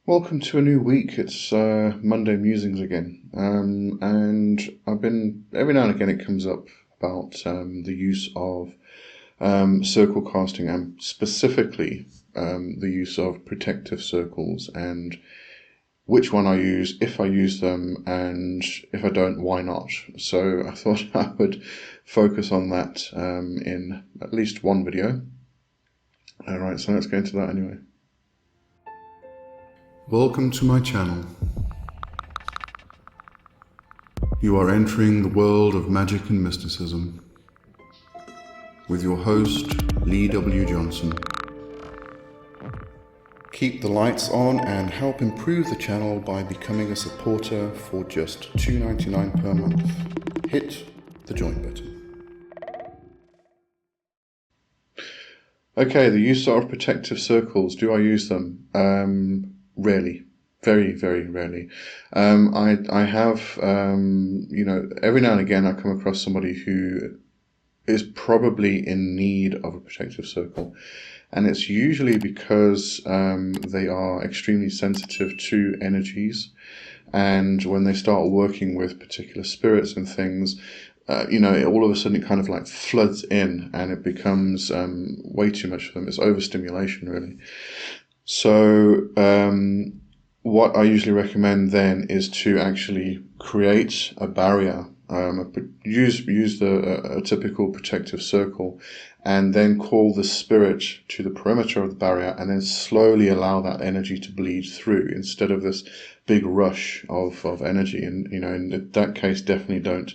Welcome to a new week. It's Monday musings again, and I've been every now and again it comes up about the use of circle casting and specifically the use of protective circles and which one I use, if I use them, and if I don't, why not? So I thought I would focus on that in at least one video. All right, so let's get into that anyway. Welcome to my channel. You are entering the world of magic and mysticism with your host, Lee W. Johnson. Keep the lights on and help improve the channel by becoming a supporter for just $2.99 per month. Hit the join button. Okay, the use of protective circles. Do I use them? Rarely. Very, very rarely. I have, every now and again I come across somebody who is probably in need of a protective circle. And it's usually because they are extremely sensitive to energies. And when they start working with particular spirits and things, all of a sudden it kind of like floods in and it becomes way too much for them. It's overstimulation, really. So what I usually recommend then is to actually create a barrier, use a typical protective circle, and then call the spirit to the perimeter of the barrier, and then slowly allow that energy to bleed through instead of this big rush of energy. And in that case, definitely don't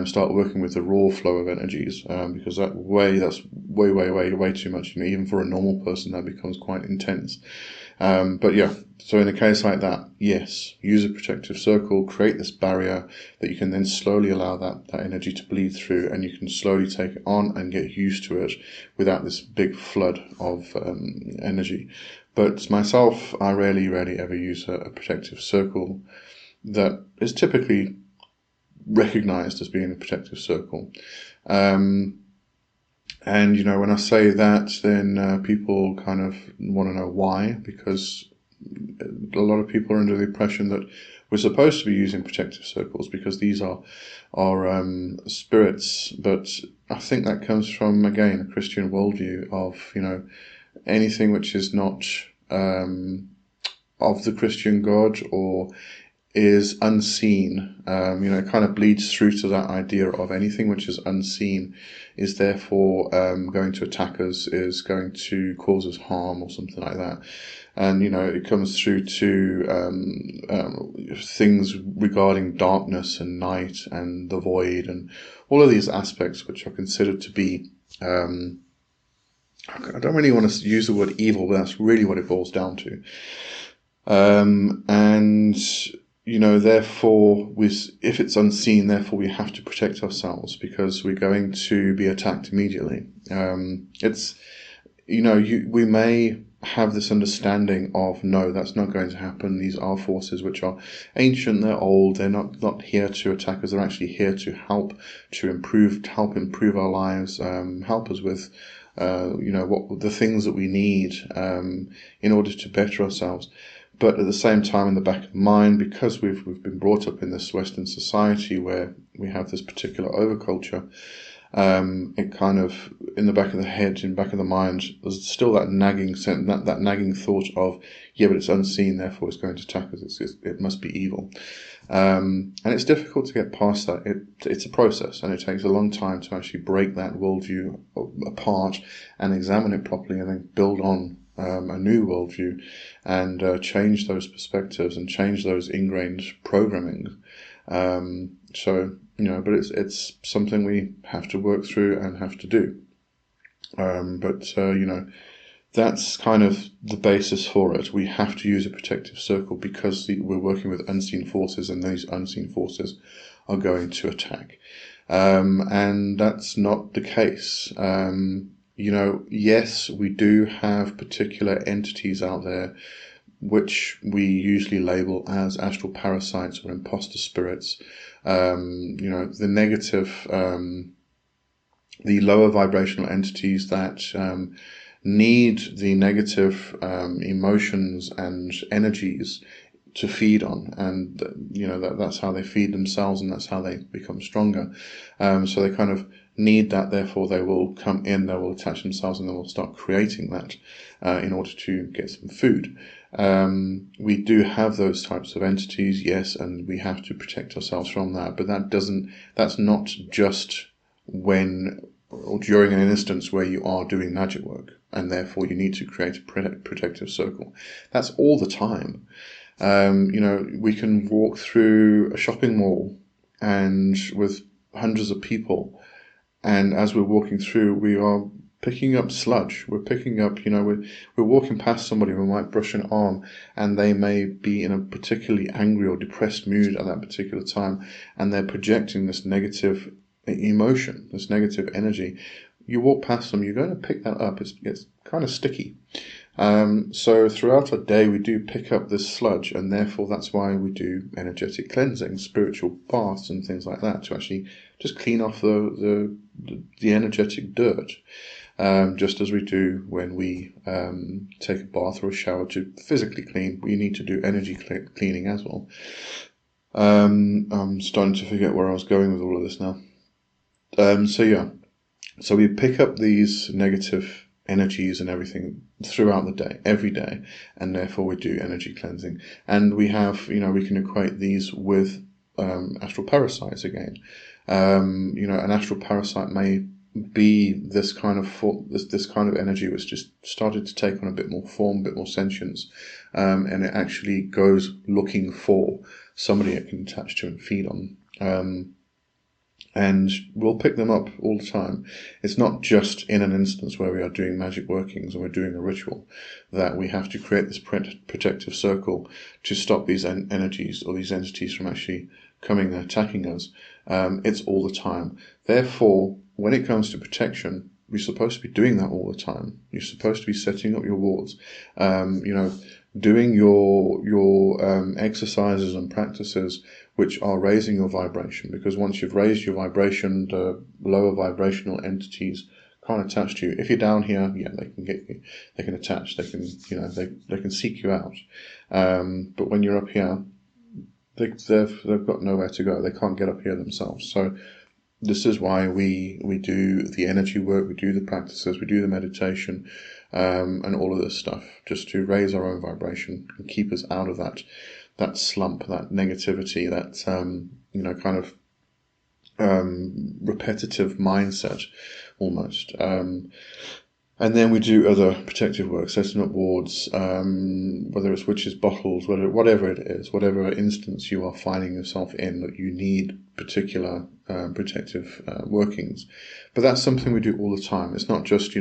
start working with the raw flow of energies, because that's way too much. Even for a normal person, that becomes quite intense. But yeah, so in a case like that, yes, use a protective circle, create this barrier that you can then slowly allow that energy to bleed through, and you can slowly take it on and get used to it without this big flood of energy. But myself, I rarely ever use a protective circle that is typically recognized as being a protective circle. And when I say that, then people kind of want to know why, because a lot of people are under the impression that we're supposed to be using protective circles because these are spirits. But I think that comes from, again, a Christian worldview of anything which is not of the Christian God or is unseen. It kind of bleeds through to that idea of anything which is unseen is therefore going to attack us, is going to cause us harm or something like that. And it comes through to things regarding darkness and night and the void and all of these aspects which are considered to be I don't really want to use the word evil, but that's really what it boils down to. Therefore, if it's unseen, therefore we have to protect ourselves because we're going to be attacked immediately. We may have this understanding of, no, that's not going to happen. These are forces which are ancient, they're old, they're not here to attack us, they're actually here to help improve our lives, help us with what the things that we need in order to better ourselves. But at the same time, in the back of the mind, because we've been brought up in this Western society where we have this particular overculture, it kind of, in the back of the head, in the back of the mind, there's still that nagging that nagging thought of, yeah, but it's unseen, therefore it's going to attack us. It must be evil. And it's difficult to get past that. It's a process, and it takes a long time to actually break that worldview apart and examine it properly, and then build on a new worldview and change those perspectives and change those ingrained programming. But it's something we have to work through and have to do. That's kind of the basis for it. We have to use a protective circle because we're working with unseen forces, and these unseen forces are going to attack. And that's not the case. Yes, we do have particular entities out there which we usually label as astral parasites or imposter spirits. The negative, the lower vibrational entities that need the negative emotions and energies to feed on, and that's how they feed themselves, and that's how they become stronger. So they kind of need that, therefore they will come in, they will attach themselves, and they will start creating that in order to get some food. We do have those types of entities, yes, and we have to protect ourselves from that, but that's not just when or during an instance where you are doing magic work, and therefore you need to create a protective circle. That's all the time. We can walk through a shopping mall and with hundreds of people, and as we're walking through, we are picking up sludge. We're picking up, we're walking past somebody, we might brush an arm, and they may be in a particularly angry or depressed mood at that particular time, and they're projecting this negative emotion, this negative energy. You walk past them, you're going to pick that up. It's kind of sticky. So throughout our day, we do pick up this sludge, and therefore that's why we do energetic cleansing, spiritual baths, and things like that, to actually just clean off the energetic dirt. Just as we do when we take a bath or a shower to physically clean, we need to do energy cleaning as well. I'm starting to forget where I was going with all of this now. So we pick up these negative energies and everything throughout the day, every day, and therefore we do energy cleansing. And we have, we can equate these with astral parasites again. An astral parasite may be this kind of energy which just started to take on a bit more form, a bit more sentience, and it actually goes looking for somebody it can attach to and feed on. And we'll pick them up all the time. It's not just in an instance where we are doing magic workings and we're doing a ritual that we have to create this protective circle to stop these energies or these entities from actually coming and attacking us. It's all the time. Therefore, when it comes to protection, we're supposed to be doing that all the time. You're supposed to be setting up your wards, doing your exercises and practices which are raising your vibration, because once you've raised your vibration, the lower vibrational entities can't attach to you. If you're down here, yeah, they can get you, they can attach, they can, they can seek you out. But when you're up here, they've got nowhere to go. They can't get up here themselves. So this is why we do the energy work, we do the practices, we do the meditation, and all of this stuff, just to raise our own vibration and keep us out of that slump, that negativity, that kind of repetitive mindset almost. And then we do other protective work, setting up wards, whether it's witches' bottles, whatever it is, whatever instance you are finding yourself in that you need particular protective workings. But that's something we do all the time. It's not just,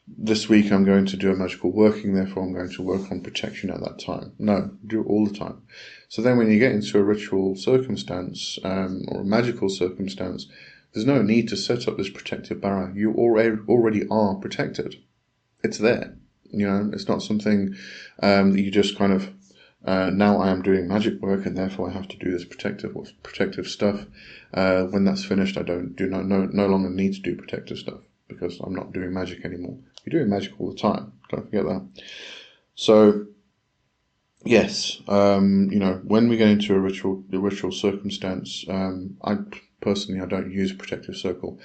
this week I'm going to do a magical working, therefore I'm going to work on protection at that time. No, do it all the time. So then when you get into a ritual circumstance or a magical circumstance, there's no need to set up this protective barrier. You already are protected. It's there. It's not something that you just kind of, now I am doing magic work and therefore I have to do this protective stuff. When that's finished, I no longer need to do protective stuff because I'm not doing magic anymore. You're doing magic all the time. Don't forget that. So, yes, when we get into a ritual circumstance, I don't use a protective circle.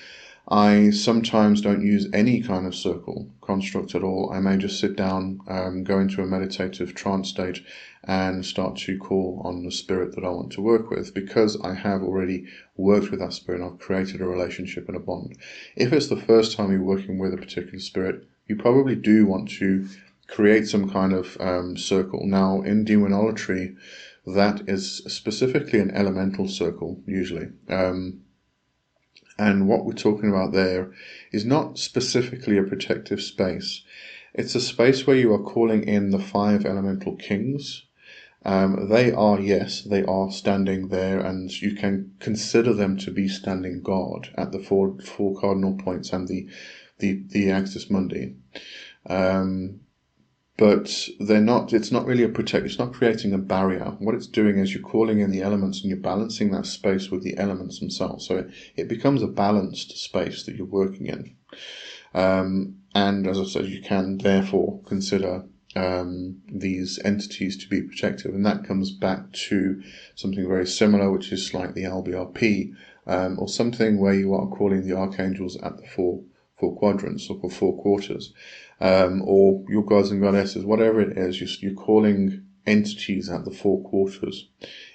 I sometimes don't use any kind of circle construct at all. I may just sit down, go into a meditative trance state and start to call on the spirit that I want to work with, because I have already worked with that spirit and I've created a relationship and a bond. If it's the first time you're working with a particular spirit, you probably do want to create some kind of circle. Now, in demonolatry, that is specifically an elemental circle, usually. And what we're talking about there is not specifically a protective space. It's a space where you are calling in the 5 elemental kings. They are standing there, and you can consider them to be standing guard at the four cardinal points and the axis mundi. But they're not. It's not really it's not creating a barrier. What it's doing is you're calling in the elements and you're balancing that space with the elements themselves. So it becomes a balanced space that you're working in. And as I said, you can therefore consider these entities to be protective, and that comes back to something very similar, which is like the LBRP, or something where you are calling the archangels at the four quadrants or four quarters, or your gods and goddesses, whatever it is, you're calling entities at the four quarters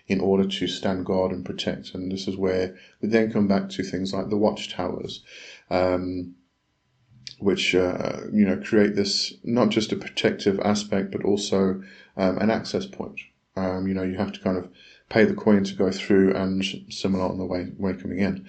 in order to stand guard and protect. And this is where we then come back to things like the watchtowers, which create this not just a protective aspect, but also an access point. You have to kind of pay the coin to go through, and similar on the way coming in.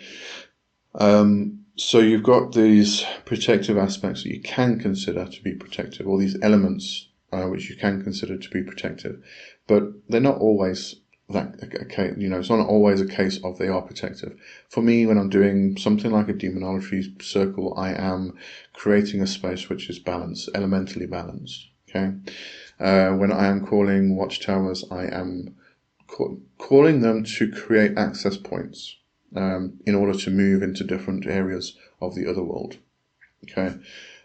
So you've got these protective aspects that you can consider to be protective, or these elements which you can consider to be protective, but they're not always that. Okay, it's not always a case of they are protective. For me, when I'm doing something like a demonology circle, I am creating a space which is balanced, elementally balanced. Okay, when I am calling watchtowers, I am calling them to create access points in order to move into different areas of the other world. Okay,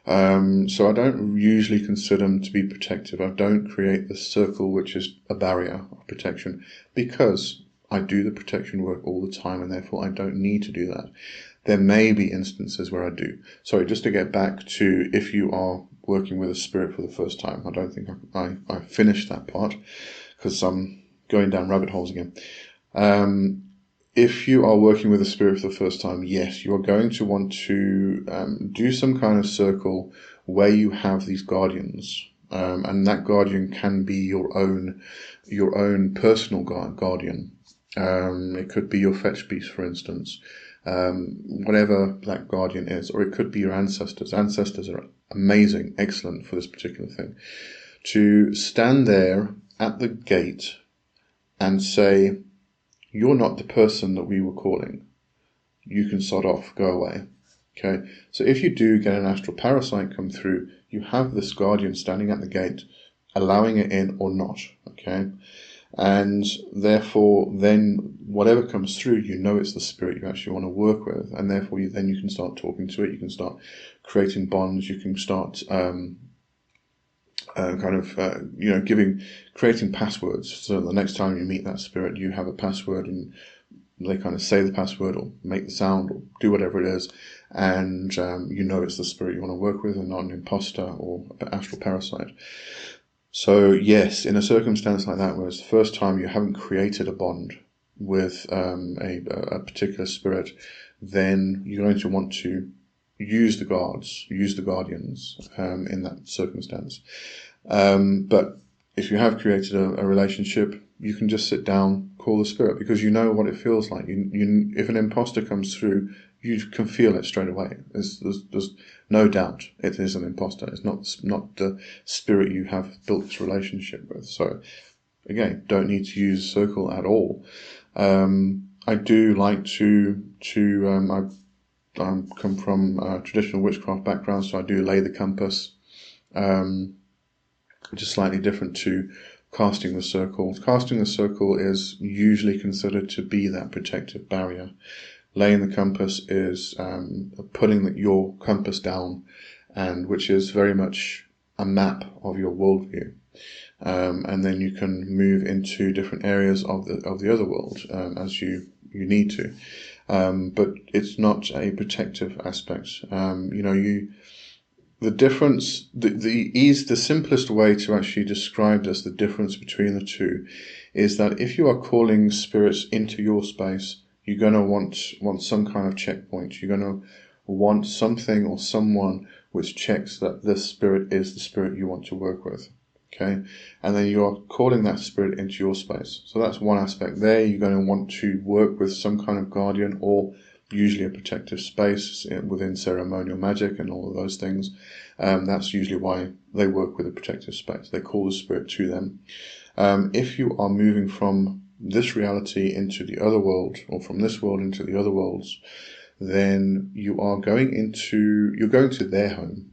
so I don't usually consider them to be protective. I don't create this circle which is a barrier of protection, because I do the protection work all the time, and therefore I don't need to do that. There may be instances where I do. Sorry, just to get back to if you are working with a spirit for the first time, I don't think I finished that part because I'm going down rabbit holes again. If you are working with a spirit for the first time, yes, you are going to want to do some kind of circle where you have these guardians, and that guardian can be your own personal guardian. It could be your fetch beast, for instance, whatever that guardian is, or it could be your ancestors. Ancestors are amazing, excellent for this particular thing. To stand there at the gate and say, "You're not the person that we were calling. You can sod off, go away." Okay, so if you do get an astral parasite come through, you have this guardian standing at the gate, allowing it in or not. Okay, and therefore, then whatever comes through, it's the spirit you actually want to work with, and therefore you can start talking to it. You can start creating bonds. You can start creating passwords. So the next time you meet that spirit, you have a password, and they kind of say the password or make the sound or do whatever it is, and it's the spirit you want to work with and not an imposter or an astral parasite. So yes, in a circumstance like that, where it's the first time you haven't created a bond with a particular spirit, then you're going to want to use the guardians in that circumstance. But if you have created a relationship, you can just sit down, call the spirit, because you know what it feels like. If an imposter comes through, you can feel it straight away. There's no doubt it is an imposter. It's not the spirit you have built this relationship with. So again, don't need to use circle at all. I do like to I come from a traditional witchcraft background, so I do lay the compass, which is slightly different to casting the circle. Casting the circle is usually considered to be that protective barrier. Laying the compass is putting your compass down, and which is very much a map of your worldview. And then you can move into different areas of the other world as you need to. But it's not a protective aspect. The difference, the simplest way to actually describe this, the difference between the two, is that if you are calling spirits into your space, you're going to want some kind of checkpoint. You're going to want something or someone which checks that this spirit is the spirit you want to work with. Okay, and then you are calling that spirit into your space. So that's one aspect there. You're going to want to work with some kind of guardian, or usually a protective space within ceremonial magic and all of those things. That's usually why they work with a protective space. They call the spirit to them. If you are moving from this reality into the other world, or from this world into the other worlds, then you're going to their home.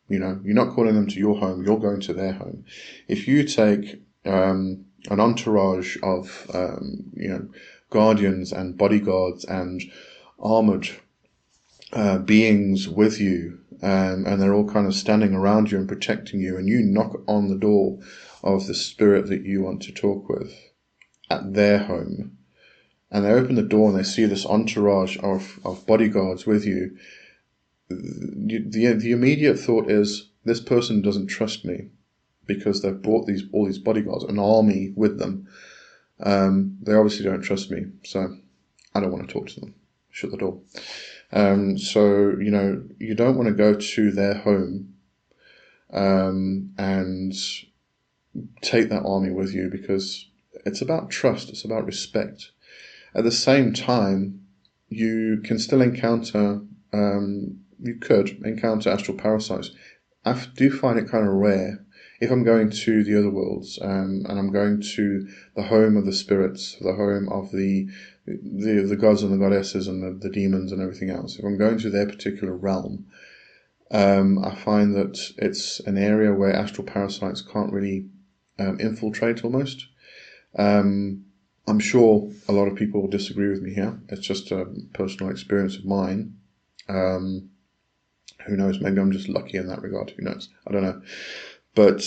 You're not calling them to your home, you're going to their home. If you take an entourage of guardians and bodyguards and armored beings with you, and they're all kind of standing around you and protecting you, and you knock on the door of the spirit that you want to talk with at their home, and they open the door and they see this entourage of bodyguards with you, the immediate thought is, this person doesn't trust me because they've brought all these bodyguards, an army with them. They obviously don't trust me, so I don't want to talk to them. Shut the door. So, you don't want to go to their home and take that army with you, because it's about trust, it's about respect. At the same time, you can still encounter, you could encounter astral parasites. I do find it kind of rare. If I'm going to the other worlds, and I'm going to the home of the spirits, the home of the gods and the goddesses and the demons and everything else, if I'm going to their particular realm, I find that it's an area where astral parasites can't really infiltrate almost. I'm sure a lot of people will disagree with me here. It's just a personal experience of mine. Who knows? Maybe I'm just lucky in that regard. Who knows? I don't know. But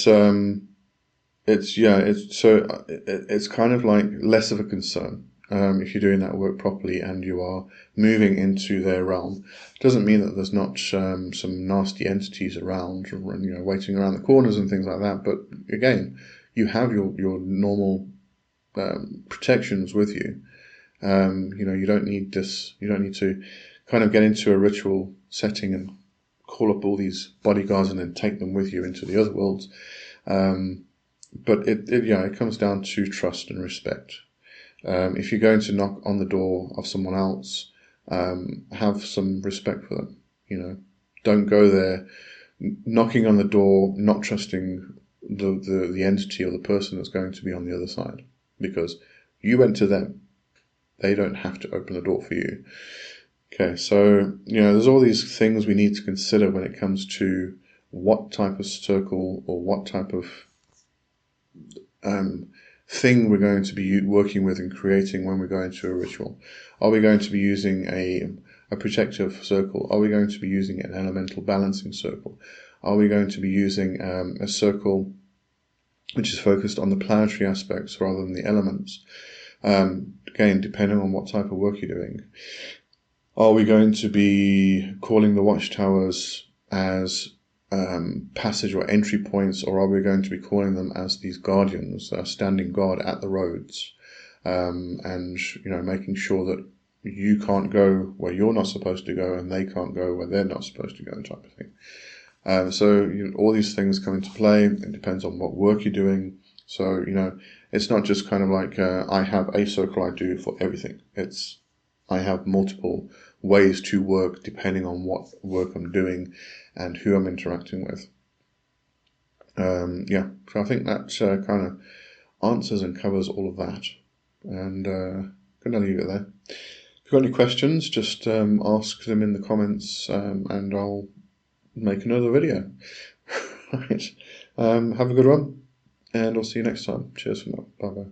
it's kind of like less of a concern if you're doing that work properly and you are moving into their realm. It doesn't mean that there's not some nasty entities around, waiting around the corners and things like that. But again, you have your normal protections with you. You don't need this. You don't need to kind of get into a ritual setting and call up all these bodyguards and then take them with you into the other worlds. But it comes down to trust and respect. If you're going to knock on the door of someone else, have some respect for them. Don't go there knocking on the door, not trusting the entity or the person that's going to be on the other side, because you went to them. They don't have to open the door for you. Okay, so there's all these things we need to consider when it comes to what type of circle or what type of thing we're going to be working with and creating when we go into a ritual. Are we going to be using a protective circle? Are we going to be using an elemental balancing circle? Are we going to be using a circle which is focused on the planetary aspects rather than the elements? Again, depending on what type of work you're doing. Are we going to be calling the watchtowers as passage or entry points, or are we going to be calling them as these guardians, standing guard at the roads, and making sure that you can't go where you're not supposed to go and they can't go where they're not supposed to go, type of thing. So all these things come into play. It depends on what work you're doing. So it's not just kind of like I have a circle I do for everything. I have multiple ways to work depending on what work I'm doing and who I'm interacting with. So I think that kind of answers and covers all of that. And I'm going to leave it there. If you've got any questions, just ask them in the comments, and I'll make another video. Right. Have a good one, and I'll see you next time. Cheers for now. Bye bye.